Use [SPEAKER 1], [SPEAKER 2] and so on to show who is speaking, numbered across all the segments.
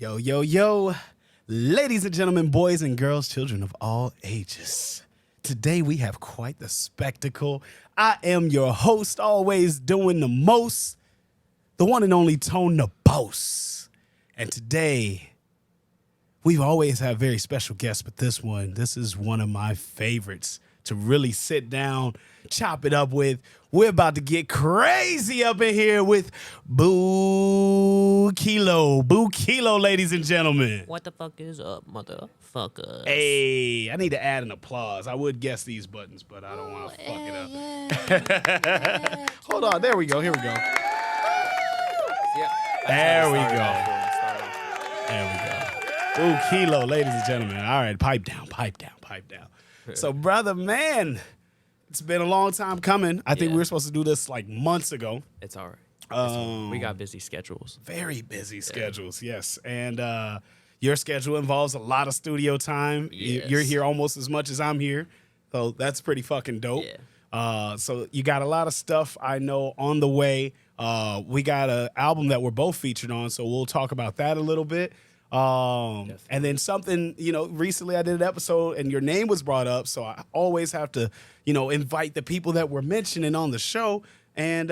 [SPEAKER 1] Yo, yo, yo, ladies and gentlemen, boys and girls, children of all ages. Today we have quite the spectacle. I am your host, always doing the most, the one and only Tone the Boss. And today, we've always had very special guests, but this is one of my favorites to really sit down, chop it up with. We're about to get crazy up in here with Buu Kilo. Buu Kilo, ladies and gentlemen.
[SPEAKER 2] What the fuck is up, motherfuckers?
[SPEAKER 1] Hey, I need to add an applause. I would guess these buttons, but I don't want to fuck it up. Hold on. There we go. Here we go. There we go. There we go. Buu Kilo, ladies and gentlemen. All right, pipe down. So, brother, man, it's been a long time coming. I think we were supposed to do this like months ago.
[SPEAKER 2] It's all right. We got busy schedules.
[SPEAKER 1] Very busy schedules, yes. And your schedule involves a lot of studio time.
[SPEAKER 2] Yes.
[SPEAKER 1] You're here almost as much as I'm here. So that's pretty fucking dope.
[SPEAKER 2] Yeah.
[SPEAKER 1] So you got a lot of stuff I know on the way. We got an album that we're both featured on, so we'll talk about that a little bit. And then something, recently I did an episode and your name was brought up. So I always have to, invite the people that we're mentioning on the show. And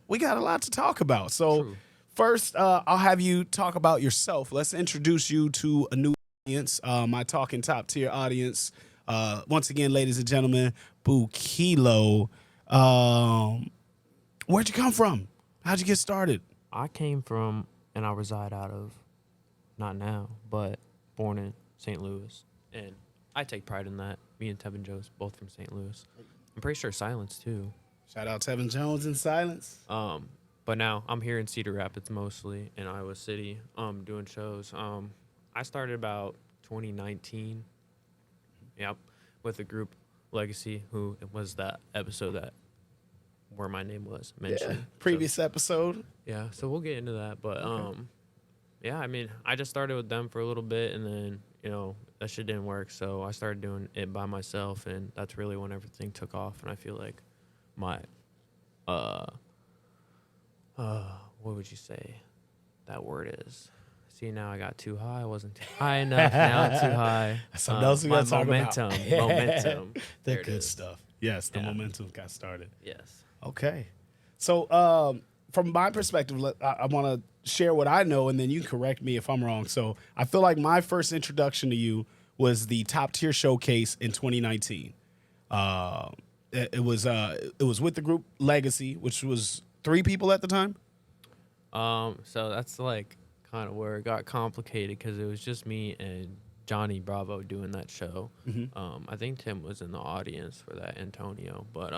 [SPEAKER 1] we got a lot to talk about. So first, I'll have you talk about yourself. Let's introduce you to a new audience, my Talkin Top Tier audience. Once again, ladies and gentlemen, Buu Kilo. Where'd you come from? How'd you get started?
[SPEAKER 2] I came from, and I reside out of, not now, but born in St. Louis. And I take pride in that. Me and Tevin Jones, both from St. Louis. I'm pretty sure Silence, too.
[SPEAKER 1] Shout out Tevin Jones in Silence.
[SPEAKER 2] But now I'm here in Cedar Rapids mostly, in Iowa City, doing shows. I started about 2019, with the group Legacy, who it was that episode that where my name was mentioned.
[SPEAKER 1] Previous episode.
[SPEAKER 2] Yeah, so we'll get into that. But, I just started with them for a little bit, and then, that shit didn't work. So I started doing it by myself, and that's really when everything took off. And I feel like my, what would you say that word is? See, now I got too high. I wasn't too high enough. Now I'm too high.
[SPEAKER 1] Something else we got to talk about.
[SPEAKER 2] Momentum.
[SPEAKER 1] The good stuff. Yes, the momentum got started.
[SPEAKER 2] Yes.
[SPEAKER 1] Okay. So from my perspective, I want to share what I know, and then you can correct me if I'm wrong. So I feel like my first introduction to you was the Top Tier Showcase in 2019. It was with the group Legacy, which was 3 people at the time.
[SPEAKER 2] So that's like kind of where it got complicated because it was just me and Johnny Bravo doing that show.
[SPEAKER 1] Mm-hmm.
[SPEAKER 2] I think Tim was in the audience for that, Antonio. But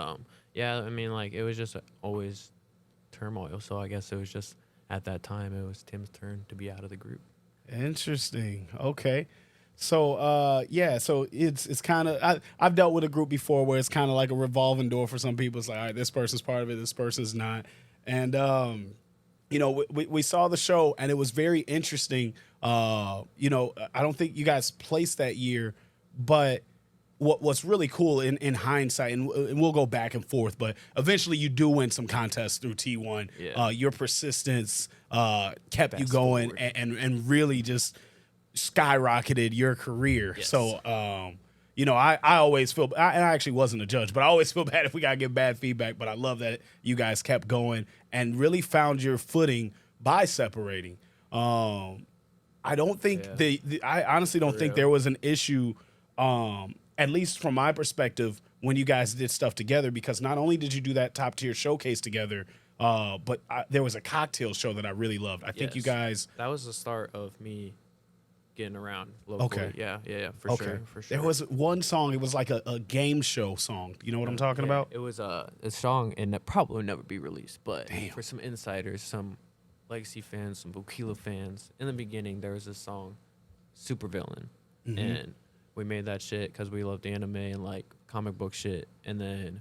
[SPEAKER 2] it was just always turmoil. So I guess it was just at that time it was Tim's turn to be out of the group.
[SPEAKER 1] Interesting. Okay. So so it's kind of I've dealt with a group before where it's kind of like a revolving door for some people. It's like, all right, this person's part of it, this person's not, and we saw the show and it was very interesting. I don't think you guys placed that year, but what's really cool in hindsight, and we'll go back and forth, but eventually you do win some contests through T1.
[SPEAKER 2] Yeah.
[SPEAKER 1] Your persistence kept you
[SPEAKER 2] Fast
[SPEAKER 1] going
[SPEAKER 2] forward.
[SPEAKER 1] and really just skyrocketed your career.
[SPEAKER 2] Yes.
[SPEAKER 1] So, I always feel, and I actually wasn't a judge, but I always feel bad if we got to get bad feedback, but I love that you guys kept going and really found your footing by separating. I don't think I honestly don't think there was an issue, at least from my perspective, when you guys did stuff together, because not only did you do that Top Tier Showcase together, but there was a cocktail show that I really loved. I think you guys...
[SPEAKER 2] That was the start of me getting around locally.
[SPEAKER 1] Okay.
[SPEAKER 2] Yeah, for sure.
[SPEAKER 1] There was one song, it was like a game show song. You know what I'm talking about?
[SPEAKER 2] It was a song, and that probably will never be released, but
[SPEAKER 1] Damn.
[SPEAKER 2] for some insiders, some Legacy fans, some Buu Kilo fans, in the beginning, there was this song, Supervillain, and we made that shit because we loved anime and, like, comic book shit, and then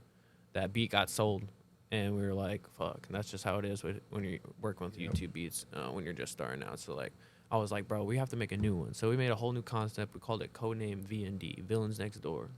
[SPEAKER 2] that beat got sold, and we were like, fuck, and that's just how it is when you're working with YouTube beats, when you're just starting out, so, like, I was like, bro, we have to make a new one. So we made a whole new concept. We called it Codename VND, Villains Next Door.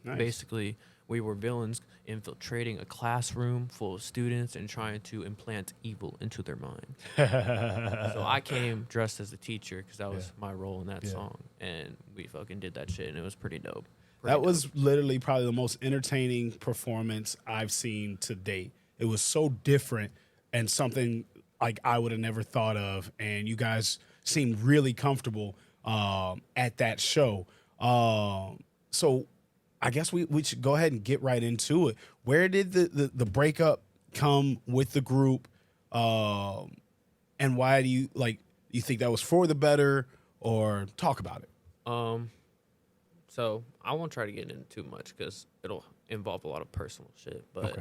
[SPEAKER 1] Nice.
[SPEAKER 2] Basically, we were villains infiltrating a classroom full of students and trying to implant evil into their mind. So I came dressed as a teacher because that was my role in that song, and we fucking did that shit, and it was pretty dope.
[SPEAKER 1] That was literally probably the most entertaining performance I've seen to date. It was so different and something like I would have never thought of. And you guys seemed really comfortable at that show. So I guess we should go ahead and get right into it. Where did the breakup come with the group? And why do you think that was for the better, or talk about it?
[SPEAKER 2] So I won't try to get into too much because it'll involve a lot of personal shit. But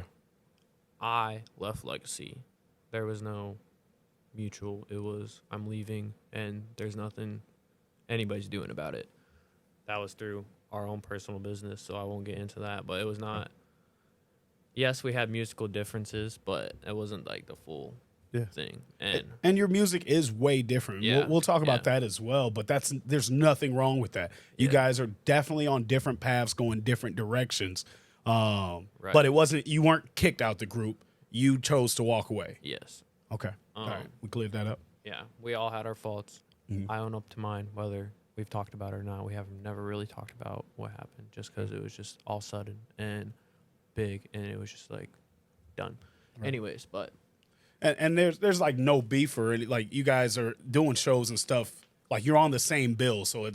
[SPEAKER 2] I left Legacy. There was no mutual. It was I'm leaving and there's nothing anybody's doing about it. That was through our own personal business, so I won't get into that. But it was not. Yes, we had musical differences, but it wasn't like the full thing.
[SPEAKER 1] And your music is way different.
[SPEAKER 2] Yeah,
[SPEAKER 1] We'll talk about that as well, but there's nothing wrong with that. You guys are definitely on different paths, going different directions. But you weren't kicked out the group. You chose to walk away.
[SPEAKER 2] Yes.
[SPEAKER 1] Okay. All right. We cleared that up.
[SPEAKER 2] Yeah. We all had our faults. I own up to mine, whether we've talked about it or not. We have never really talked about what happened just because it was just all sudden and big, and it was just like done. Anyways, but
[SPEAKER 1] and there's like no beef or any, like you guys are doing shows and stuff, like you're on the same bill. So do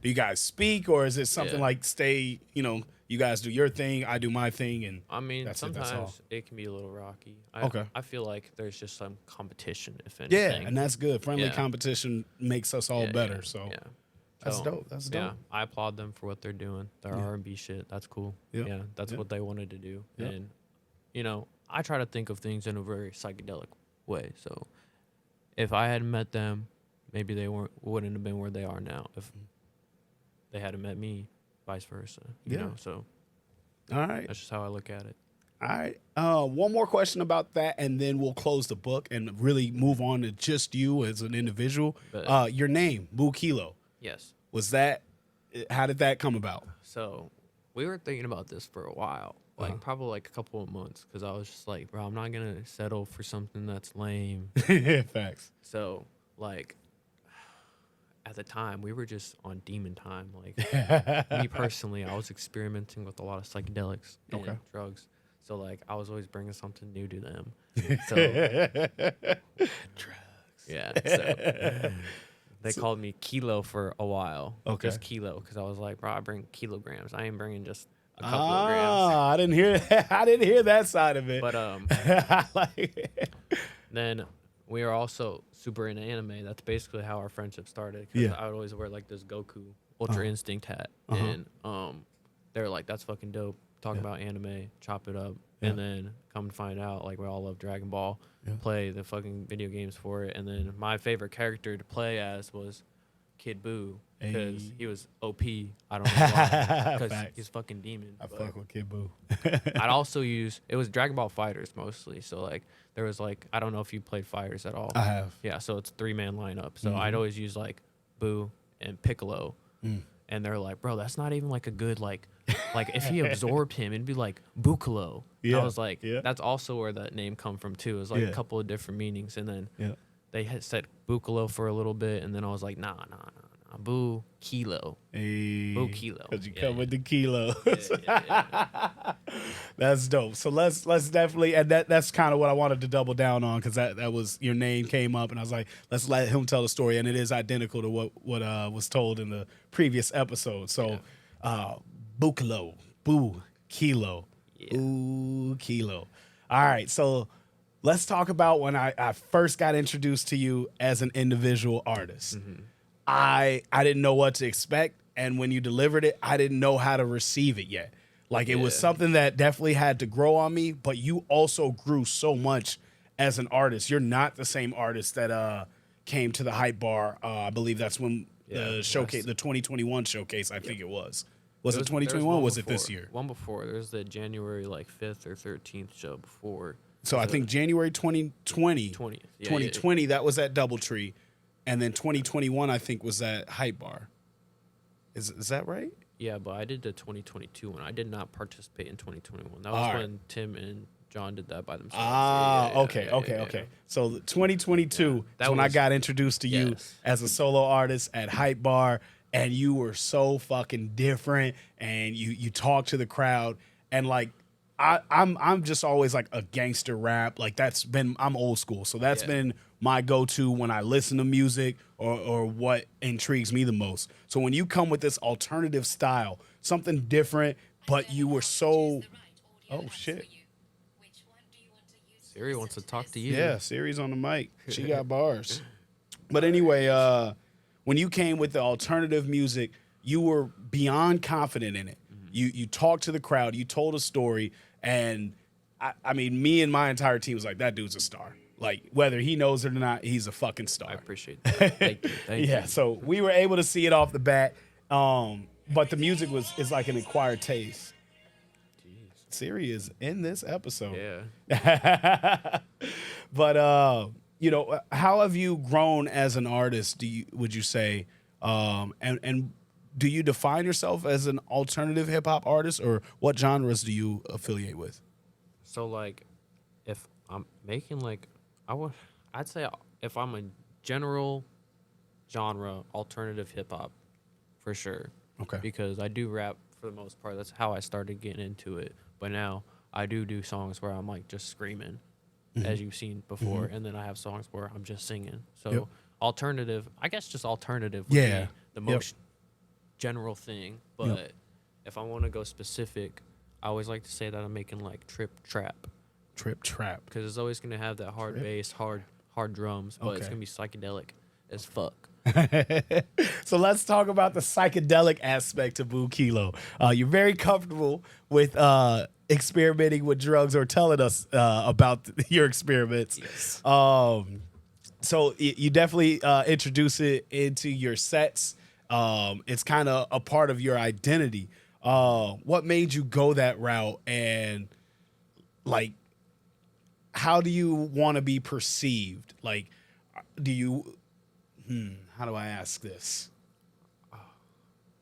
[SPEAKER 1] you guys speak, or is it something like stay, you guys do your thing, I do my thing, and
[SPEAKER 2] I mean sometimes it can be a little rocky. I feel like there's just some competition, if anything.
[SPEAKER 1] Yeah, and that's good. Friendly competition makes us all better. So that's dope. That's dope.
[SPEAKER 2] Yeah, I applaud them for what they're doing. Their R&B shit, that's cool. Yeah, that's what they wanted to do. And I try to think of things in a very psychedelic way. So if I hadn't met them, maybe they wouldn't have been where they are now. If they hadn't met me, vice versa. You know, so
[SPEAKER 1] all right.
[SPEAKER 2] That's just how I look at it.
[SPEAKER 1] All right. One more question about that, and then we'll close the book and really move on to just you as an individual. Your name, Buu Kilo.
[SPEAKER 2] Yes.
[SPEAKER 1] How did that come about?
[SPEAKER 2] So we were thinking about this for a while. Probably like a couple of months, because I was just like, bro, I'm not going to settle for something that's lame.
[SPEAKER 1] Facts.
[SPEAKER 2] So, at the time, we were just on demon time. Me personally, I was experimenting with a lot of psychedelics and drugs. So, I was always bringing something new to them. So,
[SPEAKER 1] drugs.
[SPEAKER 2] Yeah. So, they called me Kilo for a while.
[SPEAKER 1] Okay.
[SPEAKER 2] Just Kilo, because I was like, bro, I bring kilograms. I ain't bringing just a couple of grams.
[SPEAKER 1] I didn't hear that. I didn't hear that side of it.
[SPEAKER 2] But then we are also super into anime. That's basically how our friendship started. Because I would always wear this Goku Ultra Instinct hat, and they were like, "That's fucking dope." Talk about anime, chop it up, and then come to find out, we all love Dragon Ball. Play the fucking video games for it, and then my favorite character to play as was Kid Buu, because he was OP. I don't know why, because he's fucking demon.
[SPEAKER 1] I fuck with Kid Buu.
[SPEAKER 2] I'd also use, it was Dragon Ball Fighters mostly, so there was I don't know if you played Fighters at all.
[SPEAKER 1] I have.
[SPEAKER 2] Yeah, so it's 3-man lineup. So I'd always use Buu and Piccolo, and they're like, bro, that's not even a good if he absorbed him, it'd be Buu Kilo.
[SPEAKER 1] Yeah.
[SPEAKER 2] I was like, that's also where that name come from too. It was a couple of different meanings, and then they had said Buu Kilo for a little bit, and then I was like, nah, Buu Kilo.
[SPEAKER 1] Hey,
[SPEAKER 2] Buu Kilo.
[SPEAKER 1] Because you come with the kilos.
[SPEAKER 2] Yeah.
[SPEAKER 1] That's dope. So let's definitely, and that's kind of what I wanted to double down on, because that was your name came up, and I was like, let's let him tell the story, and it is identical to what was told in the previous episode. So, Buu Kilo, Buu Kilo, Buu Kilo. All right, so let's talk about when I first got introduced to you as an individual artist. I didn't know what to expect, and when you delivered it, I didn't know how to receive it yet. It was something that definitely had to grow on me, but you also grew so much as an artist. You're not the same artist that came to the Hype Bar. I believe that's when the showcase, the 2021 showcase, I think it was. Was it 2021 or was it this year?
[SPEAKER 2] One before. There's the January 5th or 13th show before.
[SPEAKER 1] So I think January 2020. 2020, that was at Doubletree. And then 2021, I think, was at Hype Bar. Is that right?
[SPEAKER 2] Yeah, but I did the 2022 one. I did not participate in 2021. That
[SPEAKER 1] All
[SPEAKER 2] was
[SPEAKER 1] right.
[SPEAKER 2] when Tim and John did that by themselves.
[SPEAKER 1] Ah,
[SPEAKER 2] Yeah,
[SPEAKER 1] okay, okay. So the 2022
[SPEAKER 2] Yeah,
[SPEAKER 1] is
[SPEAKER 2] that
[SPEAKER 1] when I
[SPEAKER 2] was-
[SPEAKER 1] got introduced to you
[SPEAKER 2] yes.
[SPEAKER 1] as a solo artist at Hype Bar, and you were so fucking different, and you talk to the crowd, and like I'm just always like a gangster rap. Like I'm old school, so that's
[SPEAKER 2] Yeah.
[SPEAKER 1] been my go-to when I listen to music or what intrigues me the most. So when you come with this alternative style, something different, but you were so shit.
[SPEAKER 2] Siri wants to talk to you.
[SPEAKER 1] Yeah, Siri's on the mic. She got bars. But anyway, when you came with the alternative music, you were beyond confident in it. You talked to the crowd, you told a story, and I mean, me and my entire team was like, that dude's a star. Like, whether he knows it or not, he's a fucking star.
[SPEAKER 2] I appreciate that. Thank you. Thank
[SPEAKER 1] Yeah,
[SPEAKER 2] you.
[SPEAKER 1] so we were able to see it off the bat. But the music is like an acquired taste. Siri is in this episode.
[SPEAKER 2] Yeah.
[SPEAKER 1] But you know, how have you grown as an artist? Would you say, and do you define yourself as an alternative hip hop artist, or what genres do you affiliate with?
[SPEAKER 2] So like, if I'm making like, I'd say if I'm a general genre alternative hip hop, for sure.
[SPEAKER 1] Okay.
[SPEAKER 2] Because I do rap for the most part. That's how I started getting into it. But now I do songs where I'm like just screaming, as you've seen before, and then I have songs where I'm just singing. So
[SPEAKER 1] Yep.
[SPEAKER 2] alternative, I guess just alternative would
[SPEAKER 1] Yeah.
[SPEAKER 2] be the most general thing. But if I want to go specific, I always like to say that I'm making like trip trap, because it's always gonna have that hard bass, hard drums, but it's
[SPEAKER 1] Okay.
[SPEAKER 2] gonna be psychedelic as fuck.
[SPEAKER 1] So let's talk about the psychedelic aspect of Buu Kilo. You're very comfortable with experimenting with drugs, or telling us about your experiments.
[SPEAKER 2] Yes.
[SPEAKER 1] So you definitely introduce it into your sets. It's kind of a part of your identity. What made you go that route, and like, how do you want to be perceived? Like, do you? How do I ask this?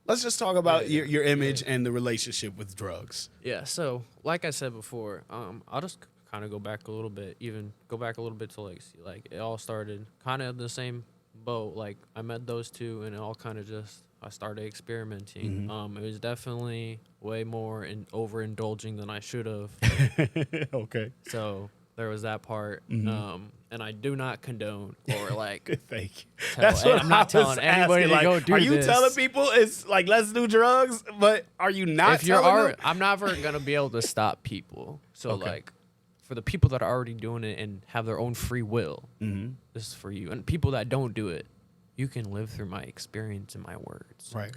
[SPEAKER 1] Let's just talk about your image and the relationship with drugs.
[SPEAKER 2] Yeah, so like I said before, I'll just kind of go back a little bit, to Legacy. Like, it all started kind of the same boat. Like, I met those two, and it all kind of just, I started experimenting. It was definitely way more overindulging than I should have.
[SPEAKER 1] Okay.
[SPEAKER 2] So there was that part. And I do not condone or like
[SPEAKER 1] Thank you.
[SPEAKER 2] tell,
[SPEAKER 1] That's what
[SPEAKER 2] I'm not
[SPEAKER 1] I was
[SPEAKER 2] telling anybody
[SPEAKER 1] asking,
[SPEAKER 2] to
[SPEAKER 1] like,
[SPEAKER 2] go do
[SPEAKER 1] are you
[SPEAKER 2] this.
[SPEAKER 1] telling people it's like, let's do drugs, but are you not
[SPEAKER 2] If you're
[SPEAKER 1] telling them?
[SPEAKER 2] I'm never gonna be able to stop people. So
[SPEAKER 1] Okay.
[SPEAKER 2] like, for the people that are already doing it and have their own free will, this is for you. And people that don't do it, you can live through my experience and my words.
[SPEAKER 1] Right.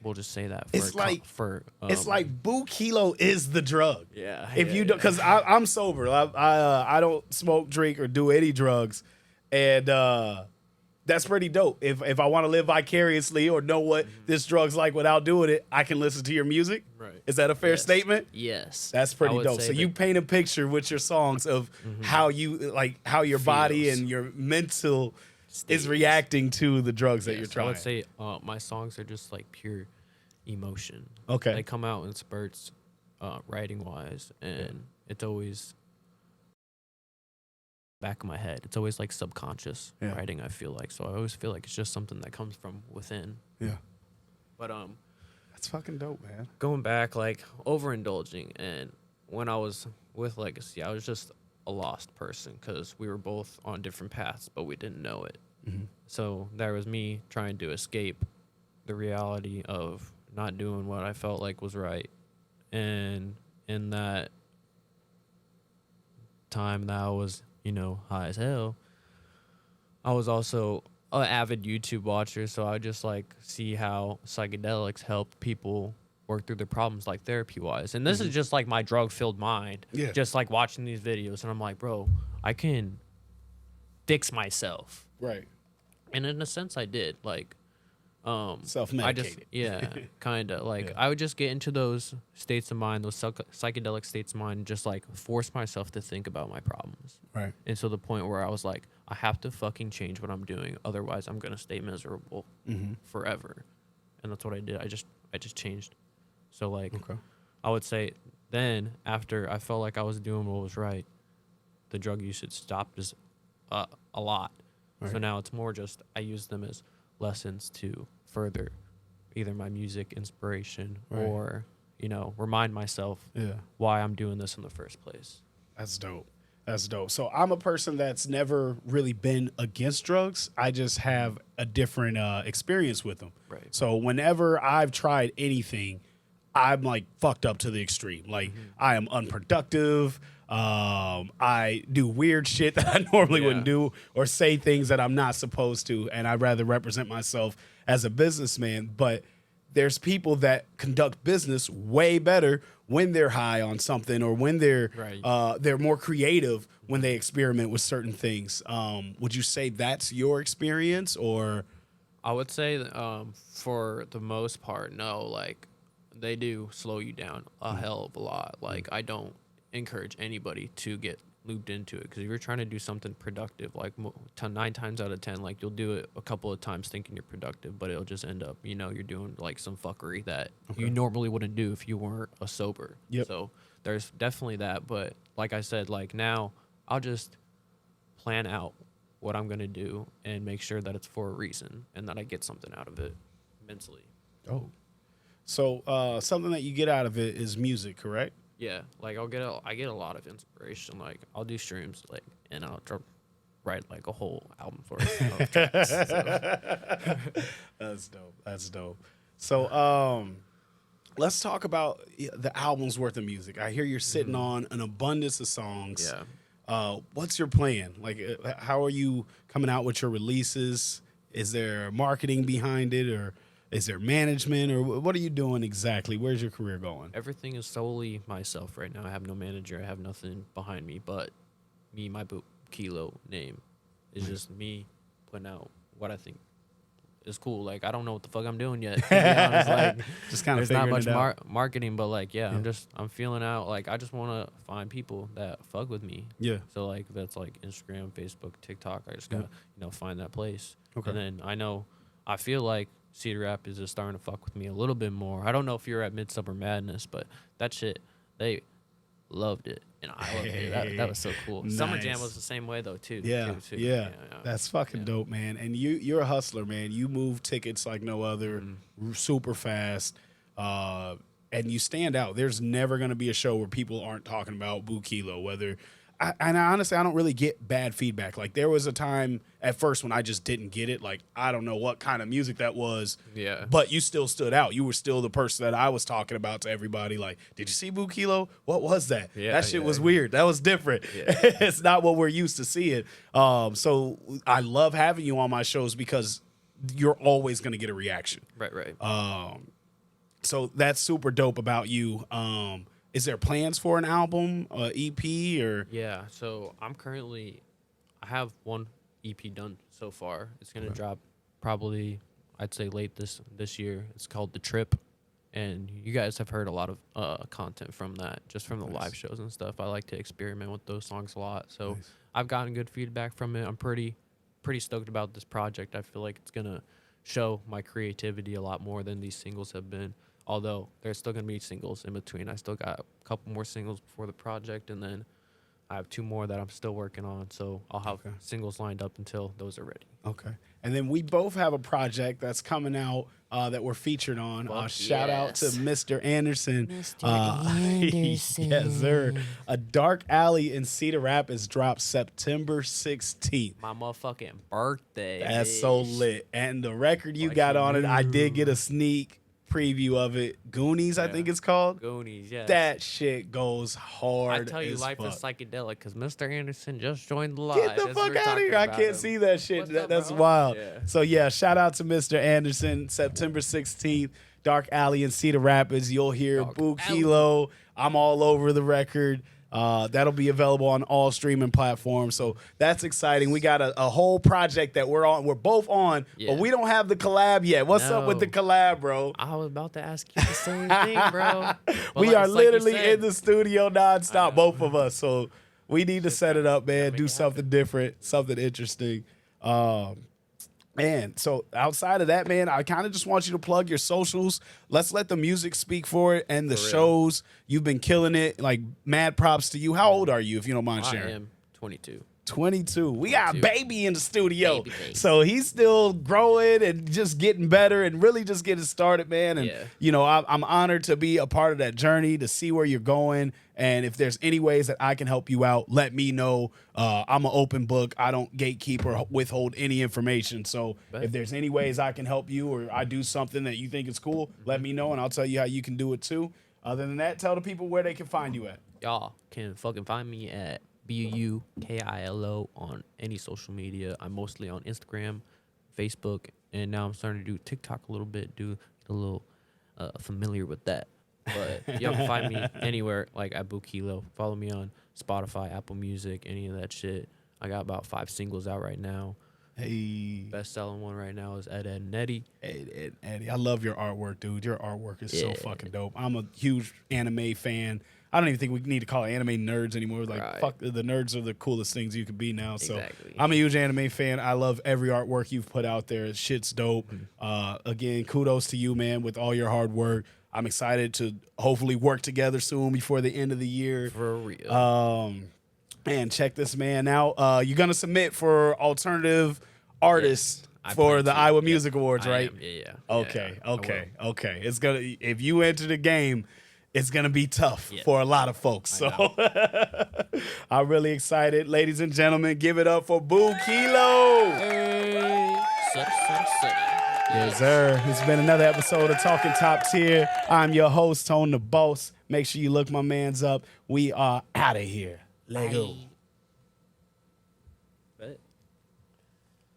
[SPEAKER 2] We'll just say that.
[SPEAKER 1] It's like Buu Kilo is the drug.
[SPEAKER 2] Yeah.
[SPEAKER 1] If you don't, because I'm sober, I don't smoke, drink, or do any drugs, and that's pretty dope. If I want to live vicariously or know what this drug's like without doing it, I can listen to your music.
[SPEAKER 2] Right.
[SPEAKER 1] Is that a fair
[SPEAKER 2] Yes.
[SPEAKER 1] statement?
[SPEAKER 2] Yes.
[SPEAKER 1] That's
[SPEAKER 2] I
[SPEAKER 1] pretty
[SPEAKER 2] would
[SPEAKER 1] dope.
[SPEAKER 2] say
[SPEAKER 1] So you
[SPEAKER 2] that
[SPEAKER 1] paint a picture with your songs of how you like how your body
[SPEAKER 2] Feels.
[SPEAKER 1] and your mental is
[SPEAKER 2] States.
[SPEAKER 1] reacting to the drugs that
[SPEAKER 2] Yes,
[SPEAKER 1] you're trying.
[SPEAKER 2] I would say my songs are just like pure emotion.
[SPEAKER 1] Okay.
[SPEAKER 2] They come out in spurts, writing wise, and it's always back of my head. It's always like subconscious writing, I feel like. So I always feel like it's just something that comes from within.
[SPEAKER 1] Yeah.
[SPEAKER 2] But
[SPEAKER 1] That's fucking dope, man.
[SPEAKER 2] going back, like, overindulging, and when I was with Legacy, I was just a lost person because we were both on different paths, but we didn't know it. So there was me trying to escape the reality of not doing what I felt like was right. And in that time that I was, high as hell, I was also an avid YouTube watcher, so I just like see how psychedelics help people work through their problems, like therapy-wise. And this is just like my drug-filled mind, just like watching these videos, and I'm like, bro, I can fix myself.
[SPEAKER 1] Right.
[SPEAKER 2] And in a sense, I did. Like,
[SPEAKER 1] self-medicated.
[SPEAKER 2] kind of. Like, I would just get into those states of mind, those psychedelic states of mind, and just like force myself to think about my problems.
[SPEAKER 1] Right.
[SPEAKER 2] And so the point where I was like, I have to fucking change what I'm doing, otherwise I'm gonna stay miserable forever. And that's what I did. I I just changed. So like,
[SPEAKER 1] Okay.
[SPEAKER 2] I would say then after I felt like I was doing what was right, the drug usage stopped just a lot.
[SPEAKER 1] Right.
[SPEAKER 2] So now it's more just I use them as lessons to further either my music inspiration
[SPEAKER 1] Right.
[SPEAKER 2] or, you know, remind myself
[SPEAKER 1] Yeah.
[SPEAKER 2] why I'm doing this in the first place.
[SPEAKER 1] That's dope. That's dope. So I'm a person that's never really been against drugs. I just have a different experience with them.
[SPEAKER 2] Right.
[SPEAKER 1] So whenever I've tried anything, I'm like fucked up to the extreme. Like I am unproductive. I do weird shit that I normally wouldn't do, or say things that I'm not supposed to. And I'd rather represent myself as a businessman. But there's people that conduct business way better when they're high on something, or when they're more creative when they experiment with certain things. Would you say that's your experience, or?
[SPEAKER 2] I would say for the most part, no. Like they do slow you down a hell of a lot. Like I don't encourage anybody to get looped into it, because if you're trying to do something productive, like 9 times out of 10, like you'll do it a couple of times thinking you're productive, but it'll just end up, you know, you're doing like some fuckery that you normally wouldn't do if you weren't a sober. So there's definitely that. But like I said, like now I'll just plan out what I'm gonna do and make sure that it's for a reason and that I get something out of it mentally.
[SPEAKER 1] Oh, so something that you get out of it is music, correct?
[SPEAKER 2] Yeah, like I get a lot of inspiration. Like I'll do streams, like, and I'll write like a whole album for it. Of tracks, so.
[SPEAKER 1] That's dope. That's dope. So let's talk about the album's worth of music. I hear you're sitting on an abundance of songs.
[SPEAKER 2] Yeah.
[SPEAKER 1] What's your plan? Like, how are you coming out with your releases? Is there marketing behind it, or is there management, or what are you doing exactly? Where's your career going?
[SPEAKER 2] Everything is solely myself right now. I have no manager. I have nothing behind me but me, my Buu Kilo name. It's just me putting out what I think is cool. Like, I don't know what the fuck I'm doing yet. To be honest. Like,
[SPEAKER 1] just kind of
[SPEAKER 2] there's not
[SPEAKER 1] figuring
[SPEAKER 2] much
[SPEAKER 1] it out.
[SPEAKER 2] marketing, but like, I'm feeling out. Like, I just want to find people that fuck with me.
[SPEAKER 1] Yeah.
[SPEAKER 2] So like, that's like Instagram, Facebook, TikTok. I just gotta, find that place.
[SPEAKER 1] Okay.
[SPEAKER 2] And then I feel like Cedar Rap is just starting to fuck with me a little bit more. I don't know if you're at Midsummer Madness, but that shit, they loved it, and I loved it. That was so cool.
[SPEAKER 1] Nice.
[SPEAKER 2] Summer Jam was the same way though too.
[SPEAKER 1] Yeah. That's fucking dope, man. And you're a hustler, man. You move tickets like no other, super fast, and you stand out. There's never gonna be a show where people aren't talking about Buu Kilo, whether. And honestly, I don't really get bad feedback. Like, there was a time at first when I just didn't get it. Like, I don't know what kind of music that was.
[SPEAKER 2] Yeah.
[SPEAKER 1] But you still stood out. You were still the person that I was talking about to everybody. Like, did you see Buu Kilo? What was that?
[SPEAKER 2] Yeah,
[SPEAKER 1] that shit was weird. That was different. Yeah. It's not what we're used to seeing. So I love having you on my shows because you're always going to get a reaction.
[SPEAKER 2] Right.
[SPEAKER 1] So that's super dope about you. Is there plans for an album, EP, or?
[SPEAKER 2] Yeah, so I have one EP done so far. It's gonna drop probably, I'd say, late this year. It's called The Trip, and you guys have heard a lot of content from that, just from the live shows and stuff. I like to experiment with those songs a lot, so I've gotten good feedback from it. I'm pretty stoked about this project. I feel like it's gonna show my creativity a lot more than these singles have been. Although there's still going to be singles in between. I still got a couple more singles before the project, and then I have 2 more that I'm still working on. So I'll have singles lined up until those are ready.
[SPEAKER 1] Okay. And then we both have a project that's coming out that we're featured on. Shout out to Mr. Anderson.
[SPEAKER 3] Mr. Anderson.
[SPEAKER 1] Yes, sir. A Dark Alley in Cedar Rapids drops September 16th.
[SPEAKER 2] My motherfucking birthday.
[SPEAKER 1] That's so lit. And the record you got on it, I did get a sneak preview of it. Goonies, I think it's called.
[SPEAKER 2] Goonies, yeah.
[SPEAKER 1] That shit goes hard.
[SPEAKER 2] I tell you, life is psychedelic because Mr. Anderson just joined the live.
[SPEAKER 1] Get the fuck out of here. I can't see that shit. That's wild.
[SPEAKER 2] Yeah.
[SPEAKER 1] So, yeah, shout out to Mr. Anderson. September 16th, Dark Alley in Cedar Rapids. You'll hear Buu Kilo. I'm all over the record. That'll be available on all streaming platforms. So that's exciting. We got a whole project that we're both on, but we don't have the collab yet. What's up with the collab, bro?
[SPEAKER 2] I was about to ask you the same thing, bro.
[SPEAKER 1] We are literally in the studio nonstop, both of us. So we need to set it up, man. Do something different, something interesting. Man, so outside of that, man, I kind of just want you to plug your socials. Let's let the music speak for it and the
[SPEAKER 2] For real.
[SPEAKER 1] shows. You've been killing it. Like, mad props to you. How old are you, if you don't mind
[SPEAKER 2] I
[SPEAKER 1] sharing?
[SPEAKER 2] am 22.
[SPEAKER 1] 22. We got a
[SPEAKER 2] 22.
[SPEAKER 1] baby in the studio.
[SPEAKER 2] Baby.
[SPEAKER 1] So he's still growing and just getting better and really just getting started, man. And,
[SPEAKER 2] Yeah.
[SPEAKER 1] you know, I'm honored to be a part of that journey, to see where you're going. And if there's any ways that I can help you out, let me know. I'm an open book. I don't gatekeep or withhold any information. So if there's any ways I can help you or I do something that you think is cool, let me know and I'll tell you how you can do it too. Other than that, tell the people where they can find you at.
[SPEAKER 2] Y'all can fucking find me at BUKILO on any social media. I'm mostly on Instagram, Facebook, and now I'm starting to do TikTok a little bit, get a little familiar with that. But y'all can find me anywhere, like at Buu Kilo. Follow me on Spotify, Apple Music, any of that shit. I got about 5 singles out right now.
[SPEAKER 1] Hey.
[SPEAKER 2] Best selling one right now is Ed, Ed, and Eddie.
[SPEAKER 1] Eddie, I love your artwork, dude. Your artwork is so
[SPEAKER 2] Yeah.
[SPEAKER 1] fucking dope. I'm a huge anime fan. I don't even think we need to call it anime nerds anymore. Like,
[SPEAKER 2] Right.
[SPEAKER 1] fuck, the nerds are the coolest things you could be now. So
[SPEAKER 2] Exactly.
[SPEAKER 1] I'm a huge anime fan. I love every artwork you've put out there. Shit's dope. Again, kudos to you, man, with all your hard work. I'm excited to hopefully work together soon before the end of the year.
[SPEAKER 2] For real.
[SPEAKER 1] Man, check this man out. You're gonna submit for alternative artists
[SPEAKER 2] I
[SPEAKER 1] for
[SPEAKER 2] plan
[SPEAKER 1] the
[SPEAKER 2] to.
[SPEAKER 1] Iowa
[SPEAKER 2] Yep,
[SPEAKER 1] Music Awards,
[SPEAKER 2] I
[SPEAKER 1] right?
[SPEAKER 2] am. Yeah.
[SPEAKER 1] Okay,
[SPEAKER 2] I will.
[SPEAKER 1] okay. It's gonna, if you enter the game, it's gonna be tough for a lot of folks. So I'm really excited. Ladies and gentlemen, give it up for Buu Kilo.
[SPEAKER 2] Hey.
[SPEAKER 1] Yes, sir. It's been another episode of Talkin Top Tier. I'm your host, Tone the Boss. Make sure you look my mans up. We are out of here. Lego.